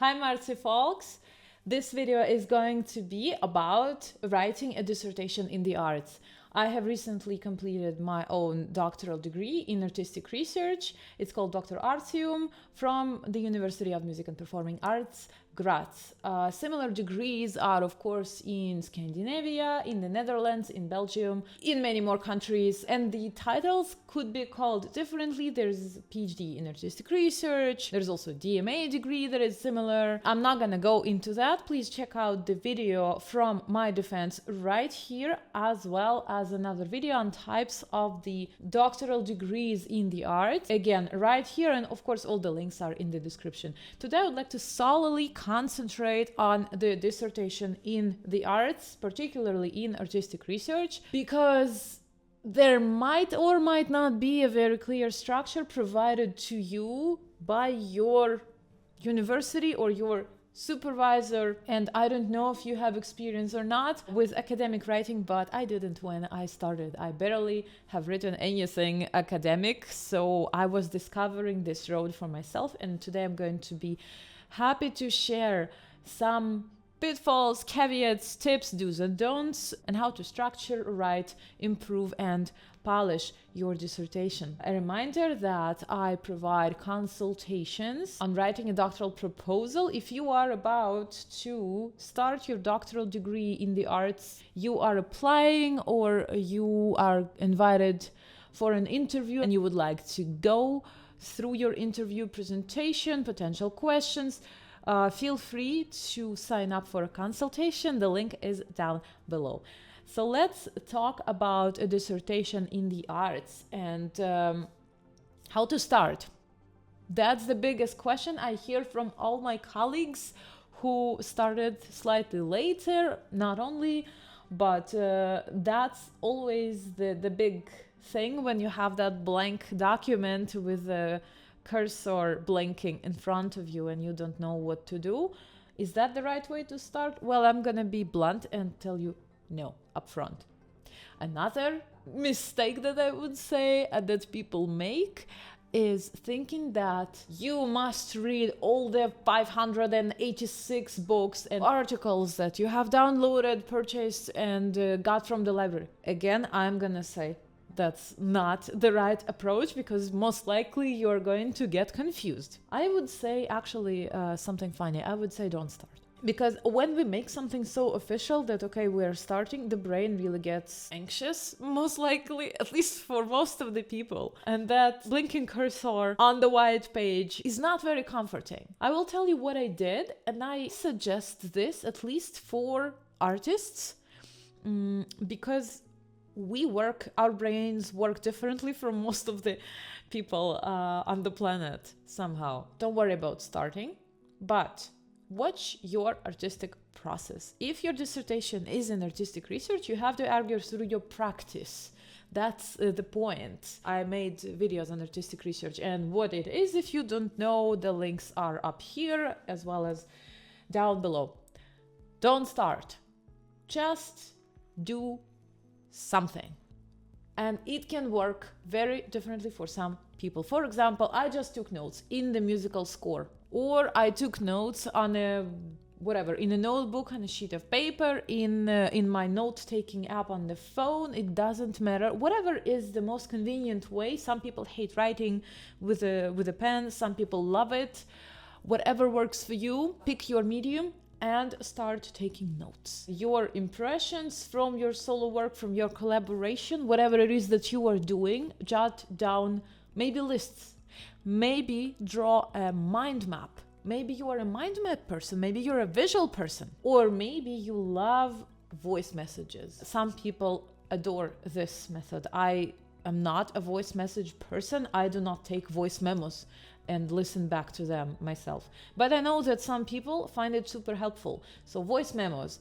Hi Marcy folks! This video is going to be about writing a dissertation in the arts. I have recently completed my own doctoral degree in artistic research. It's called Dr. Artium from the University of Music and Performing Arts, Graz. Similar degrees are of course in Scandinavia, in the Netherlands, in Belgium, in many more countries, and the titles could be called differently. There's PhD in artistic research, there's also a DMA degree that is similar. I'm not gonna go into that. Please check out the video from my defense right here, as well as another video on types of the doctoral degrees in the arts. Again, right here, and of course all the links are in the description. Today I would like to solely concentrate on the dissertation in the arts, particularly in artistic research, because there might or might not be a very clear structure provided to you by your university or your supervisor, and I don't know if you have experience or not with academic writing, but I didn't when I started. I barely have written anything academic, so I was discovering this road for myself, and today I'm going to be happy to share some pitfalls, caveats, tips, do's and don'ts, and how to structure, write, improve, and polish your dissertation. A reminder that I provide consultations on writing a doctoral proposal. If you are about to start your doctoral degree in the arts, you are applying or you are invited for an interview and you would like to go through your interview presentation, potential questions, feel free to sign up for a consultation. The link is down below. So let's talk about a dissertation in the arts and how to start. That's the biggest question I hear from all my colleagues who started slightly later, not only, but that's always the big thing when you have that blank document with a cursor blinking in front of you and you don't know what to do. Is that the right way to start? Well, I'm gonna be blunt and tell you no up front. Another mistake that I would say that people make is thinking that you must read all the 586 books and articles that you have downloaded, purchased, and got from the library. Again, I'm gonna say that's not the right approach, because most likely you're going to get confused. I would say actually something funny. I would say don't start. Because when we make something so official that, okay, we're starting, the brain really gets anxious, most likely, at least for most of the people. And that blinking cursor on the white page is not very comforting. I will tell you what I did, and I suggest this at least for artists, because our brains work differently from most of the people on the planet somehow. Don't worry about starting, but watch your artistic process. If your dissertation is in artistic research, you have to argue through your practice. That's the point. I made videos on artistic research and what it is. If you don't know, the links are up here as well as down below. Don't start. Just do something. And it can work very differently for some people. For example, I just took notes in the musical score, or I took notes on in a notebook, on a sheet of paper, in my note-taking app on the phone. It doesn't matter. Whatever is the most convenient way. Some people hate writing with a pen. Some people love it. Whatever works for you, pick your medium and start taking notes. Your impressions from your solo work, from your collaboration, whatever it is that you are doing, jot down maybe lists. Maybe draw a mind map. Maybe you are a mind map person. Maybe you're a visual person. Or maybe you love voice messages. Some people adore this method. I am not a voice message person. I do not take voice memos and listen back to them myself. But I know that some people find it super helpful. So voice memos,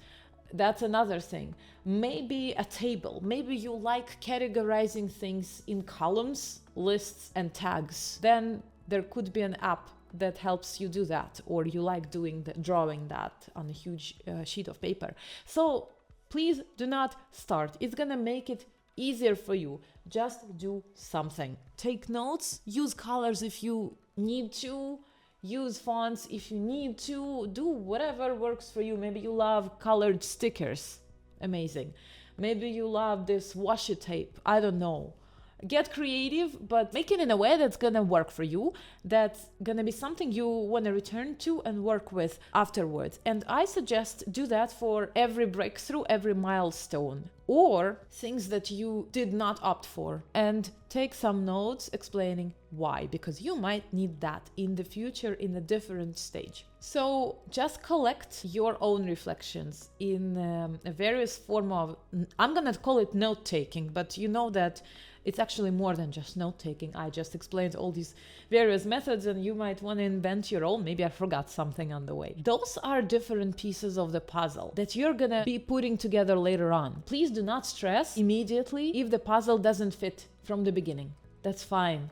that's another thing. Maybe a table. Maybe you like categorizing things in columns, lists, and tags. Then there could be an app that helps you do that, or you like drawing that on a huge sheet of paper. So please do not start. It's gonna make it easier for you. Just do something. Take notes, use colors if you need to, use fonts if you need to, do whatever works for you. Maybe you love colored stickers. Amazing. Maybe you love this washi tape. I don't know. Get creative, but make it in a way that's gonna work for you, that's gonna be something you wanna return to and work with afterwards. And I suggest do that for every breakthrough, every milestone, or things that you did not opt for, and take some notes explaining why, because you might need that in the future in a different stage. So just collect your own reflections in a various form of, I'm gonna call it note-taking, but you know that it's actually more than just note-taking. I just explained all these various methods and you might want to invent your own. Maybe I forgot something on the way. Those are different pieces of the puzzle that you're gonna be putting together later on. Please do not stress immediately if the puzzle doesn't fit from the beginning. That's fine.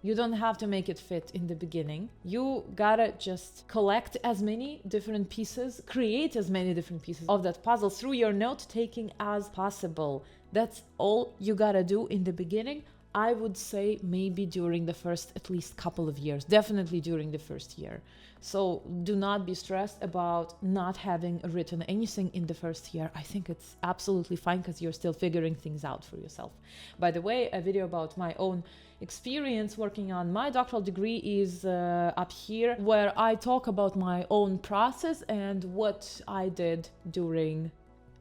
You don't have to make it fit in the beginning. You gotta just collect as many different pieces, create as many different pieces of that puzzle through your note-taking as possible. That's all you gotta do in the beginning. I would say maybe during the first at least couple of years, definitely during the first year. So do not be stressed about not having written anything in the first year. I think it's absolutely fine because you're still figuring things out for yourself. By the way, a video about my own experience working on my doctoral degree is up here, where I talk about my own process and what I did during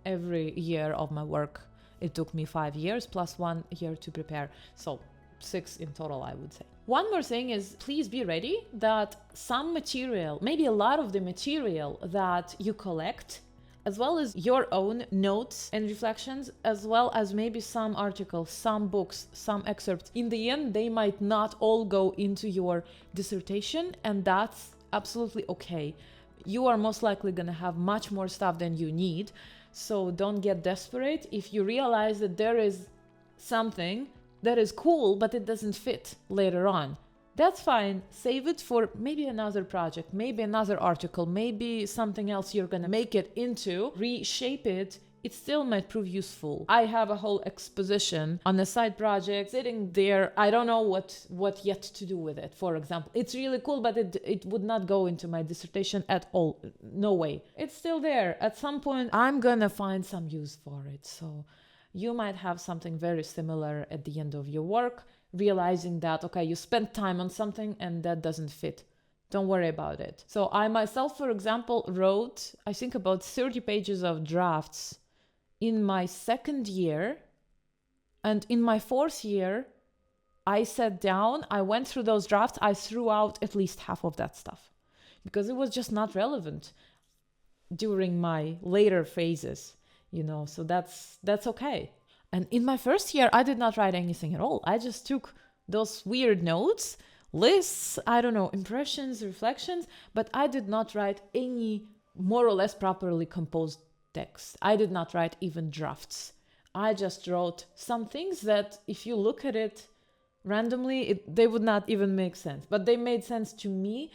every year of my work. It took me 5 years plus 1 year to prepare. So 6 in total, I would say. One more thing is, please be ready that some material, maybe a lot of the material that you collect, as well as your own notes and reflections, as well as maybe some articles, some books, some excerpts, in the end, they might not all go into your dissertation, and that's absolutely okay. You are most likely going to have much more stuff than you need. So don't get desperate if you realize that there is something that is cool, but it doesn't fit later on. That's fine. Save it for maybe another project, maybe another article, maybe something else you're gonna make it into, reshape it. It still might prove useful. I have a whole exposition on a side project sitting there. I don't know what yet to do with it, for example. It's really cool, but it would not go into my dissertation at all. No way. It's still there. At some point, I'm gonna find some use for it. So you might have something very similar at the end of your work, realizing that, okay, you spent time on something and that doesn't fit. Don't worry about it. So I myself, for example, wrote, I think about 30 pages of drafts in my second year, and in my fourth year, I sat down, I went through those drafts, I threw out at least half of that stuff because it was just not relevant during my later phases, so that's okay. And in my first year, I did not write anything at all. I just took those weird notes, lists, I don't know, impressions, reflections, but I did not write any more or less properly composed text. I did not write even drafts. I just wrote some things that if you look at it randomly, they would not even make sense. But they made sense to me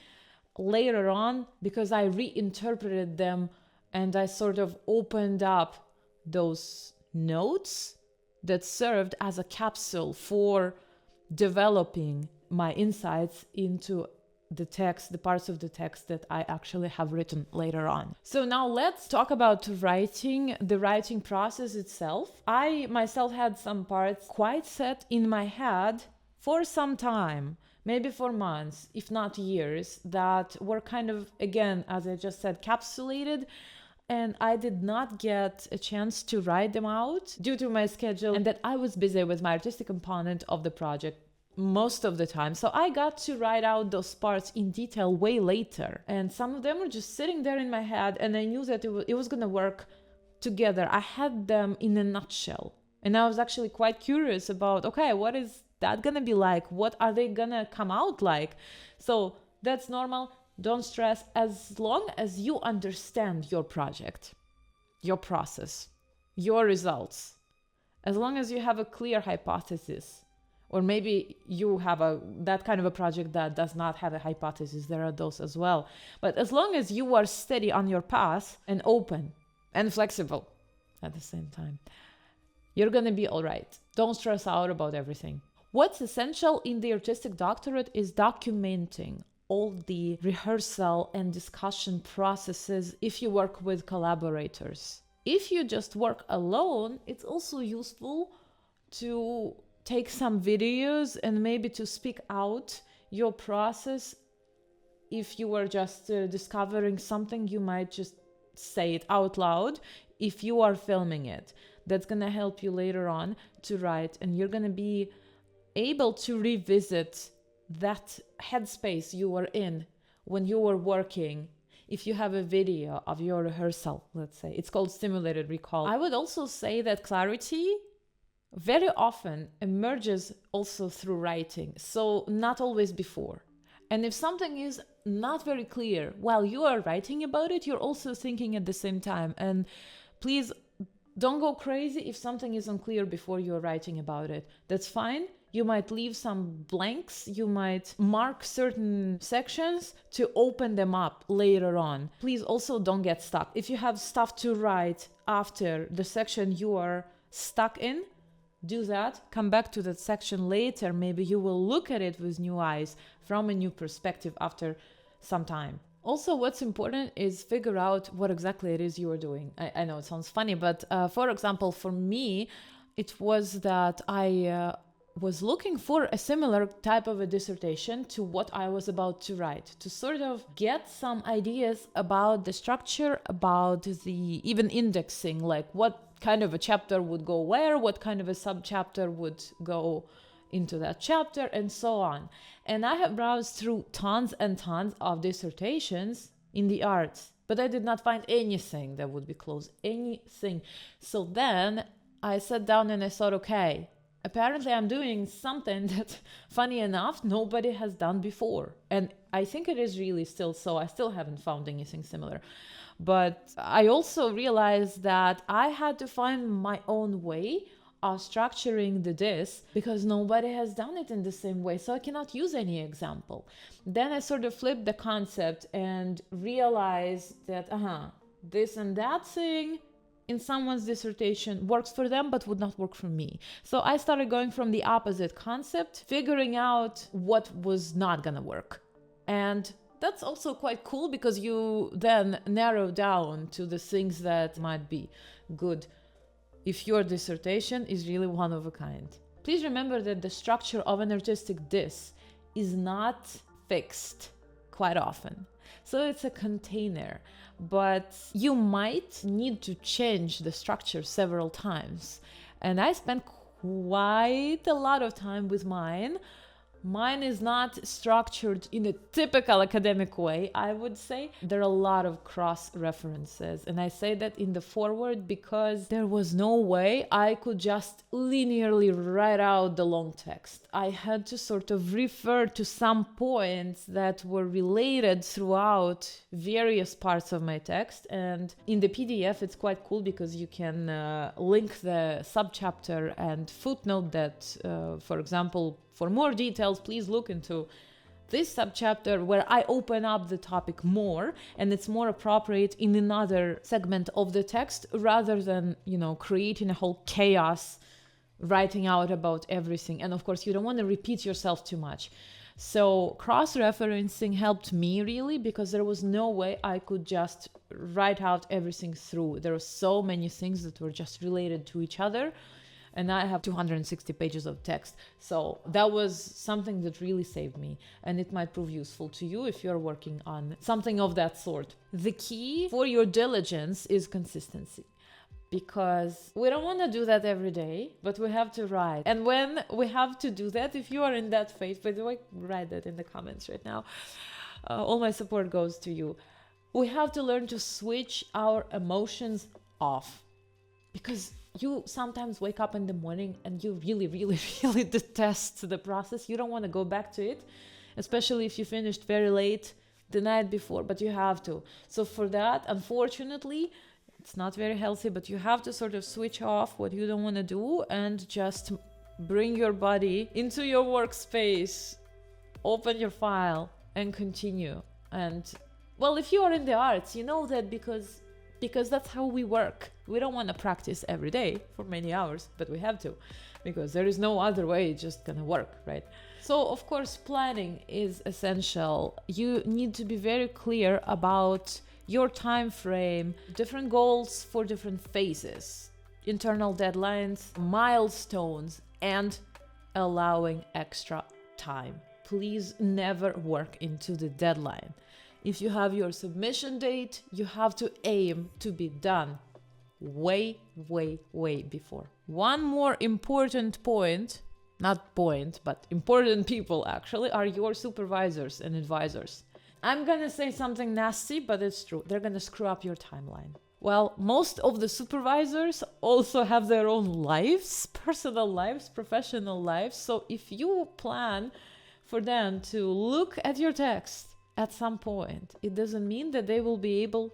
later on because I reinterpreted them and I sort of opened up those notes that served as a capsule for developing my insights into the text, the parts of the text that I actually have written later on. So now let's talk about writing, the writing process itself. I myself had some parts quite set in my head for some time, maybe for months, if not years, that were kind of, again, as I just said, capsulated. And I did not get a chance to write them out due to my schedule and that I was busy with my artistic component of the project most of the time. So I got to write out those parts in detail way later. And some of them were just sitting there in my head and I knew that it was going to work together. I had them in a nutshell. And I was actually quite curious about, okay, what is that going to be like? What are they going to come out like? So that's normal. Don't stress as long as you understand your project, your process, your results. As long as you have a clear hypothesis. Or maybe you have that kind of a project that does not have a hypothesis. There are those as well. But as long as you are steady on your path and open and flexible at the same time, you're going to be all right. Don't stress out about everything. What's essential in the artistic doctorate is documenting all the rehearsal and discussion processes if you work with collaborators. If you just work alone, it's also useful to take some videos and maybe to speak out your process. If you are just discovering something, you might just say it out loud if you are filming it. That's going to help you later on to write, and you're going to be able to revisit that headspace you were in when you were working. If you have a video of your rehearsal, let's say, it's called stimulated recall. I would also say that clarity very often emerges also through writing, so not always before. And if something is not very clear while you are writing about it, you're also thinking at the same time. And please don't go crazy if something is unclear before you're writing about it. That's fine. You might leave some blanks. You might mark certain sections to open them up later on. Please also don't get stuck. If you have stuff to write after the section you are stuck in, do that. Come back to that section later. Maybe you will look at it with new eyes from a new perspective after some time. Also, what's important is figure out what exactly it is you are doing. I know it sounds funny, but for example, for me, it was that I was looking for a similar type of a dissertation to what I was about to write, to sort of get some ideas about the structure, about the even indexing, like what kind of a chapter would go where, what kind of a subchapter would go into that chapter, and so on. And I have browsed through tons and tons of dissertations in the arts, but I did not find anything that would be close, anything. So then I sat down and I thought, okay, apparently I'm doing something that, funny enough, nobody has done before. And I think it is really still so. I still haven't found anything similar. But I also realized that I had to find my own way of structuring the diss because nobody has done it in the same way. So I cannot use any example. Then I sort of flipped the concept and realized that, this and that thing in someone's dissertation works for them but would not work for me. So I started going from the opposite concept, figuring out what was not gonna work. And that's also quite cool because you then narrow down to the things that might be good if your dissertation is really one of a kind. Please remember that the structure of an artistic diss is not fixed quite often. So it's a container, but you might need to change the structure several times. And I spent quite a lot of time with mine. Mine is not structured in a typical academic way, I would say. There are a lot of cross references, and I say that in the foreword because there was no way I could just linearly write out the long text. I had to sort of refer to some points that were related throughout various parts of my text, and in the PDF it's quite cool because you can link the subchapter and footnote that, for example, for more details, please look into this subchapter where I open up the topic more and it's more appropriate in another segment of the text rather than, creating a whole chaos, writing out about everything. And of course, you don't want to repeat yourself too much. So cross-referencing helped me really because there was no way I could just write out everything through. There were so many things that were just related to each other. And I have 260 pages of text. So that was something that really saved me. And it might prove useful to you if you're working on something of that sort. The key for your diligence is consistency. Because we don't want to do that every day, but we have to write. And when we have to do that, if you are in that phase, by the way, write that in the comments right now. All my support goes to you. We have to learn to switch our emotions off. Because you sometimes wake up in the morning and you really, really, really detest the process. You don't want to go back to it, especially if you finished very late the night before, but you have to. So for that, unfortunately, it's not very healthy, but you have to sort of switch off what you don't want to do and just bring your body into your workspace, open your file and continue. And well, if you are in the arts, you know that because that's how we work. We don't want to practice every day for many hours, but we have to, because there is no other way it's just gonna work, right? So, of course, planning is essential. You need to be very clear about your time frame, different goals for different phases, internal deadlines, milestones, and allowing extra time. Please never work into the deadline. If you have your submission date, you have to aim to be done way before. One more important point, not point, but important people actually, are your supervisors and advisors. I'm gonna say something nasty, but it's true. They're gonna screw up your timeline. Well, most of the supervisors also have their own lives, personal lives, professional lives. So if you plan for them to look at your text at some point, it doesn't mean that they will be able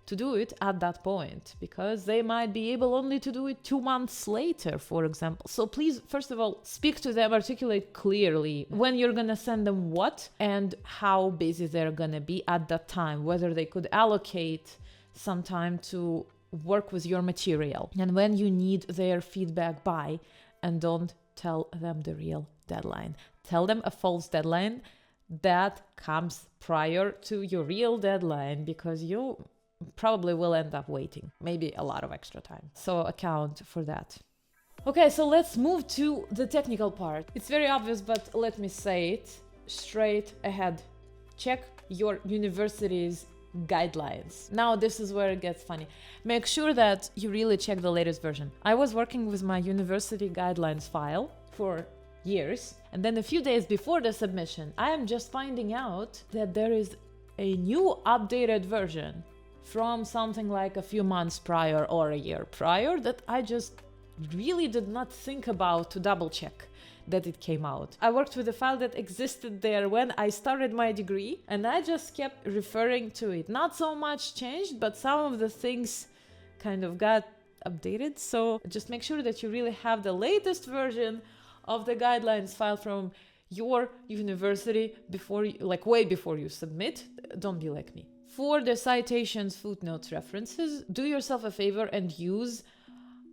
to do it at that point, because they might be able only to do it 2 months later, for example. So please, first of all, speak to them, articulate clearly when you're gonna send them what and how busy they're gonna be at that time, whether they could allocate some time to work with your material, and when you need their feedback by, and don't tell them the real deadline. Tell them a false deadline that comes prior to your real deadline, because you probably will end up waiting maybe a lot of extra time. So account for that. Okay, so let's move to the technical part. It's very obvious, but let me say it straight ahead. Check your university's guidelines. Now this is where it gets funny. Make sure that you really check the latest version. I was working with my university guidelines file for years, and then a few days before the submission, I am just finding out that there is a new updated version from something like a few months prior or a year prior that I just really did not think about to double check that it came out. I worked with a file that existed there when I started my degree, and I just kept referring to it. Not so much changed, but some of the things kind of got updated. So just make sure that you really have the latest version of the guidelines file from your university before you, like way before you submit. Don't be like me. For the citations, footnotes, references, do yourself a favor and use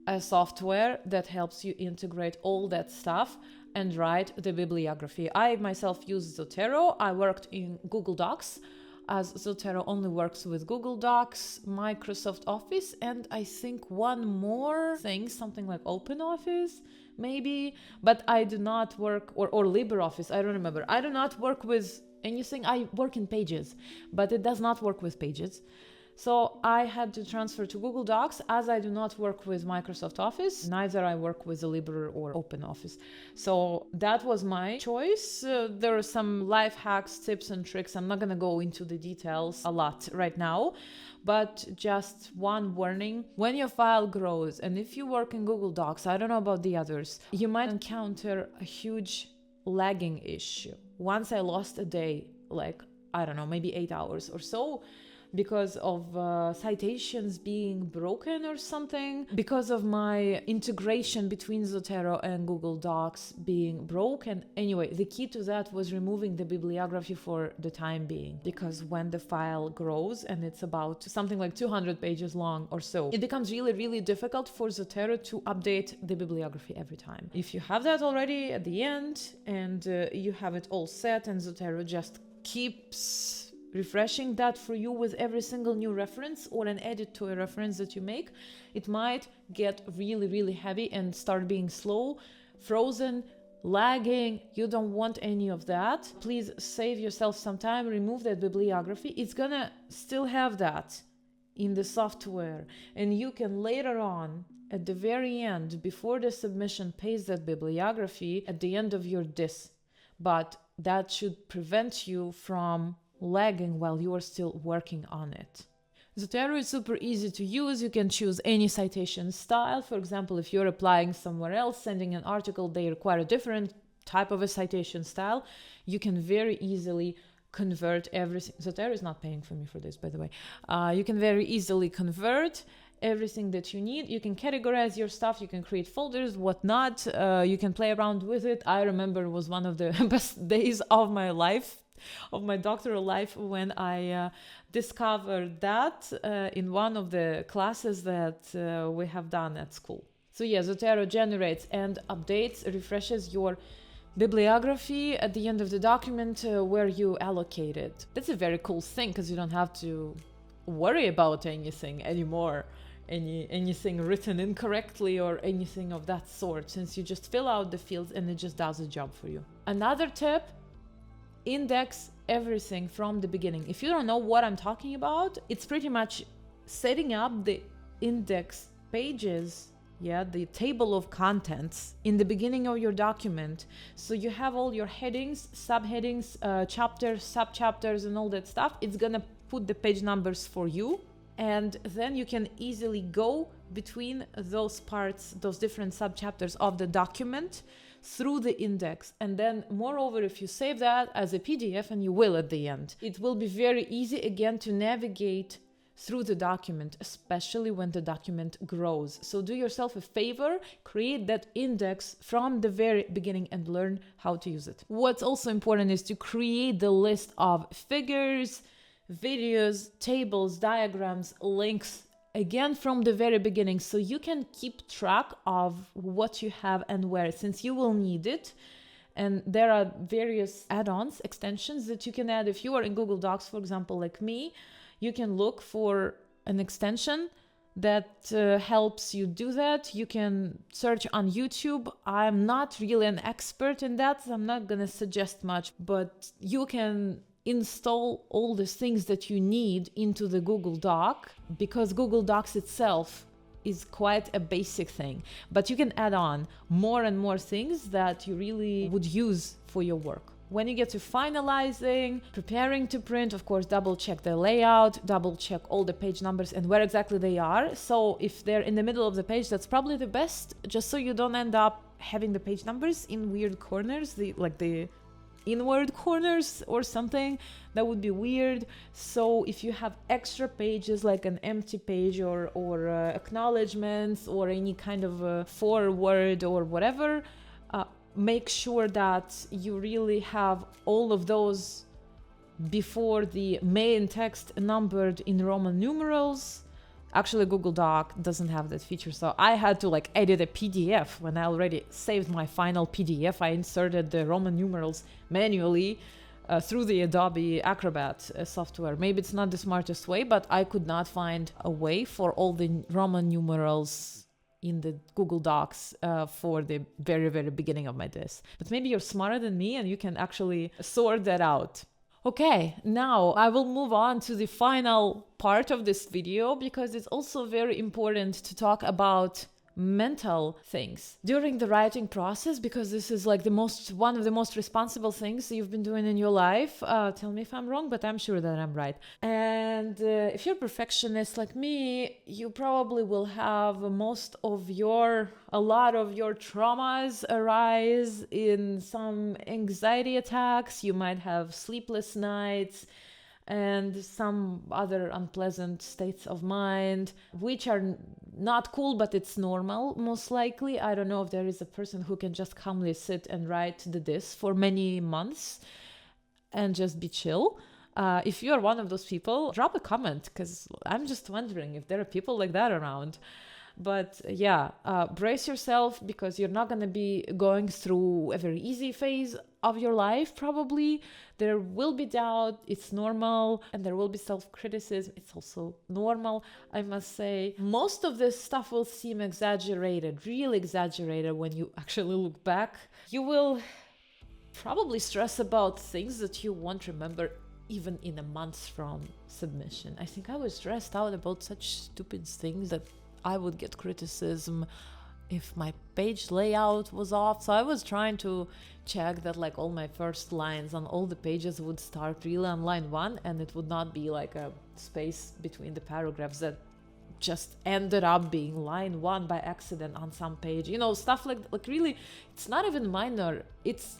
a software that helps you integrate all that stuff and write the bibliography. I myself use Zotero. I worked in Google Docs, as Zotero only works with Google Docs, Microsoft Office, and I think one more thing, something like OpenOffice, maybe. But I do not work, or LibreOffice, I don't remember. I do not work with anything. I work in Pages, but it does not work with Pages. So I had to transfer to Google Docs, as I do not work with Microsoft Office, neither I work with the Libre or OpenOffice. So that was my choice. There are some life hacks, tips and tricks. I'm not going to go into the details a lot right now, but just one warning. When your file grows, and if you work in Google Docs, I don't know about the others, you might encounter a huge lagging issue. Once I lost a day, like, I don't know, maybe 8 hours or so, because of citations being broken or something, because of my integration between Zotero and Google Docs being broken. Anyway, the key to that was removing the bibliography for the time being, because when the file grows and it's about something like 200 pages long or so, it becomes really difficult for Zotero to update the bibliography every time. If you have that already at the end and you have it all set, and Zotero just keeps refreshing that for you with every single new reference or an edit to a reference that you make, it might get really heavy and start being slow, frozen, lagging. You don't want any of that. Please save yourself some time, remove that bibliography. It's gonna still have that in the software, and you can later on, at the very end, before the submission, paste that bibliography at the end of your dis. But that should prevent you from lagging while you are still working on it. Zotero is super easy to use. You can choose any citation style. For example, if you're applying somewhere else, sending an article, they require a different type of a citation style. You can very easily convert everything. Zotero is not paying for me for this, by the way. You can very easily convert everything that you need. You can categorize your stuff, you can create folders, whatnot. You can play around with it. I remember it was one of the best days of my life, of my doctoral life, when I discovered that in one of the classes that we have done at school. So yeah, Zotero generates and updates, refreshes your bibliography at the end of the document where you allocate it. That's a very cool thing because you don't have to worry about anything anymore, anything written incorrectly or anything of that sort, since you just fill out the fields and it just does the job for you. Another tip, index everything from the beginning. If you don't know what I'm talking about, it's pretty much setting up the index pages, the table of contents in the beginning of your document. So you have all your headings, subheadings, chapters, subchapters, and all that stuff. It's gonna put the page numbers for you, and then you can easily go between those parts, those different subchapters of the document through the index. And then moreover, if you save that as a PDF, and you will at the end, it will be very easy again to navigate through the document, especially when the document grows. So do yourself a favor, create that index from the very beginning and learn how to use it. What's also important is to create the list of figures, videos, tables, diagrams, links, again from the very beginning, so you can keep track of what you have and where, since you will need it. And there are various add-ons, extensions that you can add. If you are in Google Docs, for example, like me, you can look for an extension that helps you do that. You can search on YouTube. I'm not really an expert in that, so I'm not gonna suggest much, but you can install all the things that you need into the Google Doc, because Google Docs itself is quite a basic thing, but you can add on more and more things that you really would use for your work. When you get to finalizing, preparing to print, of course, double check the layout, double check all the page numbers and where exactly they are. So if they're in the middle of the page, that's probably the best, just so you don't end up having the page numbers in weird corners, like the inward corners or something. That would be weird. So if you have extra pages, like an empty page or acknowledgements or any kind of foreword or whatever, make sure that you really have all of those before the main text numbered in Roman numerals. Actually, Google Doc doesn't have that feature, so I had to edit a PDF. When I already saved my final PDF, I inserted the Roman numerals manually through the Adobe Acrobat software. Maybe it's not the smartest way, but I could not find a way for all the Roman numerals in the Google Docs for the very, very beginning of my diss. But maybe you're smarter than me and you can actually sort that out. Okay, now I will move on to the final part of this video, because it's also very important to talk about mental things during the writing process, because this is one of the most responsible things you've been doing in your life. Tell me if I'm wrong, but I'm sure that I'm right. And if you're a perfectionist like me, you probably will have a lot of your traumas arise in some anxiety attacks. You might have sleepless nights and some other unpleasant states of mind, which are not cool, but it's normal, most likely. I don't know if there is a person who can just calmly sit and write the diss for many months and just be chill. If you're one of those people, drop a comment, because I'm just wondering if there are people like that around. But brace yourself, because you're not going to be going through a very easy phase of your life, probably. There will be doubt, it's normal, and there will be self-criticism, it's also normal, I must say. Most of this stuff will seem exaggerated, really exaggerated when you actually look back. You will probably stress about things that you won't remember even in a month from submission. I think I was stressed out about such stupid things that I would get criticism if my page layout was off. So I was trying to check that all my first lines on all the pages would start really on line 1, and it would not be a space between the paragraphs that just ended up being line 1 by accident on some page. Stuff like really, it's not even minor. It's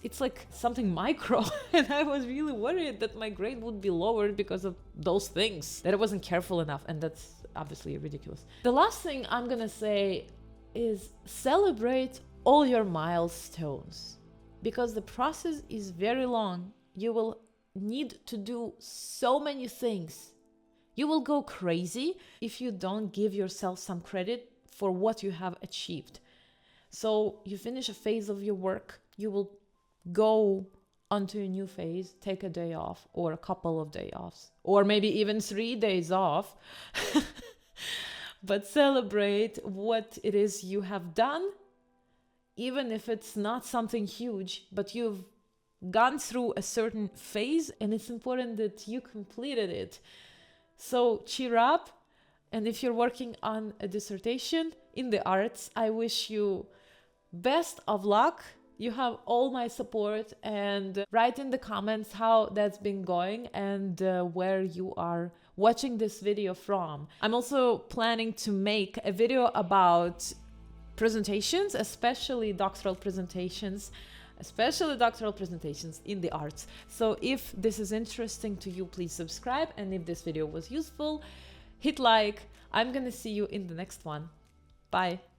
something micro. And I was really worried that my grade would be lowered because of those things, that I wasn't careful enough. And that's obviously ridiculous. The last thing I'm gonna say is celebrate all your milestones, because the process is very long. You will need to do so many things. You will go crazy if you don't give yourself some credit for what you have achieved. So you finish a phase of your work, you will go onto a new phase, take a day off or a couple of days off, or maybe even 3 days off, but celebrate what it is you have done, even if it's not something huge, but you've gone through a certain phase and it's important that you completed it. So cheer up. And if you're working on a dissertation in the arts, I wish you best of luck. You have all my support, and write in the comments how that's been going and where you are watching this video from. I'm also planning to make a video about presentations, especially doctoral presentations in the arts. So if this is interesting to you, please subscribe. And if this video was useful, hit like. I'm gonna see you in the next one. Bye.